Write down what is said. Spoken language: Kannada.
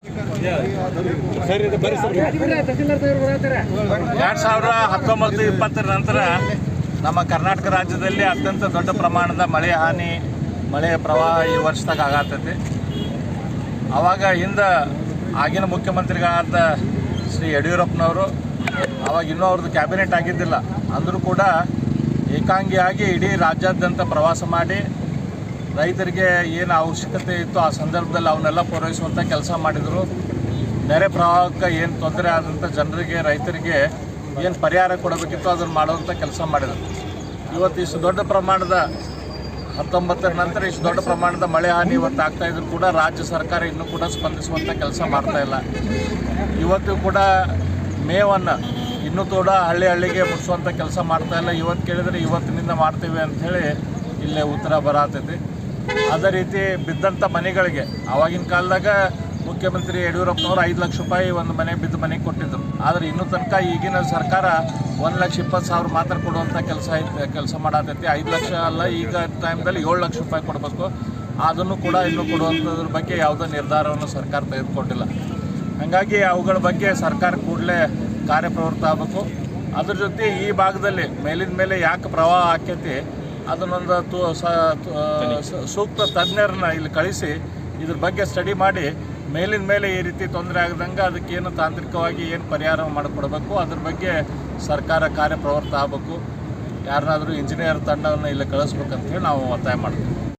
2019-20 ನಂತರ ನಮ್ಮ ಕರ್ನಾಟಕ ರಾಜ್ಯದಲ್ಲಿ ಅತ್ಯಂತ ದೊಡ್ಡ ಪ್ರಮಾಣದ ಮಳೆ ಪ್ರವಾಹ ಈ ವರ್ಷದಾಗ ಆಗತೈತಿ. ಆವಾಗ ಆಗಿನ ಮುಖ್ಯಮಂತ್ರಿಗಳಾದ ಶ್ರೀ ಯಡಿಯೂರಪ್ಪನವರು ಆವಾಗ ಇನ್ನೂ ಅವ್ರದ್ದು ಕ್ಯಾಬಿನೆಟ್ ಆಗಿದ್ದಿಲ್ಲ, ಅಂದರೂ ಕೂಡ ಏಕಾಂಗಿಯಾಗಿ ಇಡೀ ರಾಜ್ಯಾದ್ಯಂತ ಪ್ರವಾಸ ಮಾಡಿ ರೈತರಿಗೆ ಏನು ಅವಶ್ಯಕತೆ ಇತ್ತು ಆ ಸಂದರ್ಭದಲ್ಲಿ ಅವನ್ನೆಲ್ಲ ಪೂರೈಸುವಂಥ ಕೆಲಸ ಮಾಡಿದರು. ನೆರೆ ಪ್ರವಾಹಕ್ಕೆ ಏನು ತೊಂದರೆ ಆದಂಥ ಜನರಿಗೆ, ರೈತರಿಗೆ ಏನು ಪರಿಹಾರ ಕೊಡಬೇಕಿತ್ತು ಅದನ್ನು ಮಾಡುವಂಥ ಕೆಲಸ ಮಾಡಿದರು. ಇವತ್ತು ಇಷ್ಟು ದೊಡ್ಡ ಪ್ರಮಾಣದ 19 ನಂತರ ಇಷ್ಟು ದೊಡ್ಡ ಪ್ರಮಾಣದ ಮಳೆ ಹಾನಿ ಇವತ್ತು ಆಗ್ತಾಯಿದ್ರು ಕೂಡ ರಾಜ್ಯ ಸರ್ಕಾರ ಇನ್ನೂ ಕೂಡ ಸ್ಪಂದಿಸುವಂಥ ಕೆಲಸ ಮಾಡ್ತಾಯಿಲ್ಲ. ಇವತ್ತು ಕೂಡ ಮೇವನ್ನು ಇನ್ನೂ ಕೂಡ ಹಳ್ಳಿಗೆ ಮುಟ್ಟಿಸುವಂಥ ಕೆಲಸ ಮಾಡ್ತಾಯಿಲ್ಲ. ಇವತ್ತು ಕೇಳಿದರೆ ಇವತ್ತಿನಿಂದ ಮಾಡ್ತೀವಿ ಅಂಥೇಳಿ ಇಲ್ಲೇ ಉತ್ತರ ಬರತೈತಿ. ಅದೇ ರೀತಿ ಬಿದ್ದಂಥ ಮನೆಗಳಿಗೆ ಆವಾಗಿನ ಕಾಲದಾಗ ಮುಖ್ಯಮಂತ್ರಿ ಯಡಿಯೂರಪ್ಪನವರು 5 ಲಕ್ಷ ರೂಪಾಯಿ ಒಂದು ಬಿದ್ದ ಮನೆಗೆ ಕೊಟ್ಟಿದ್ದರು. ಆದರೆ ಇನ್ನೂ ತನಕ ಈಗಿನ ಸರ್ಕಾರ 1,20,000 ಮಾತ್ರ ಕೊಡುವಂಥ ಕೆಲಸ ಮಾಡತೈತಿ. 5 ಲಕ್ಷ ಅಲ್ಲ, ಈಗ ಟೈಮ್ದಲ್ಲಿ 7 ಲಕ್ಷ ರೂಪಾಯಿ ಕೊಡಬೇಕು. ಅದನ್ನು ಕೂಡ ಇನ್ನೂ ಕೊಡುವಂಥದ್ರ ಬಗ್ಗೆ ಯಾವುದೇ ನಿರ್ಧಾರವನ್ನು ಸರ್ಕಾರ ತೆಗೆದುಕೊಂಡಿಲ್ಲ. ಹಾಗಾಗಿ ಅವುಗಳ ಬಗ್ಗೆ ಸರ್ಕಾರ ಕೂಡಲೇ ಕಾರ್ಯಪ್ರವೃತ್ತ ಆಗಬೇಕು. ಅದ್ರ ಜೊತೆ ಈ ಭಾಗದಲ್ಲಿ ಮೇಲಿನ ಮೇಲೆ ಯಾಕೆ ಪ್ರವಾಹ ಆಕೈತಿ ಅದನ್ನೊಂದು ಸೂಕ್ತ ತಜ್ಞರನ್ನ ಇಲ್ಲಿ ಕಳಿಸಿ ಇದ್ರ ಬಗ್ಗೆ ಸ್ಟಡಿ ಮಾಡಿ ಮೇಲಿನ ಮೇಲೆ ಈ ರೀತಿ ತೊಂದರೆ ಆಗದಂಗೆ ಅದಕ್ಕೇನು ತಾಂತ್ರಿಕವಾಗಿ ಏನು ಪರಿಹಾರ ಮಾಡಿಕೊಡ್ಬೇಕು ಅದ್ರ ಬಗ್ಗೆ ಸರ್ಕಾರ ಕಾರ್ಯಪ್ರವೃತ್ತ ಆಗಬೇಕು. ಯಾರನ್ನಾದರೂ ಇಂಜಿನಿಯರ್ ತಂಡವನ್ನು ಇಲ್ಲಿ ಕಳಿಸ್ಬೇಕಂತೇಳಿ ನಾವು ಒತ್ತಾಯ ಮಾಡ್ತೀವಿ.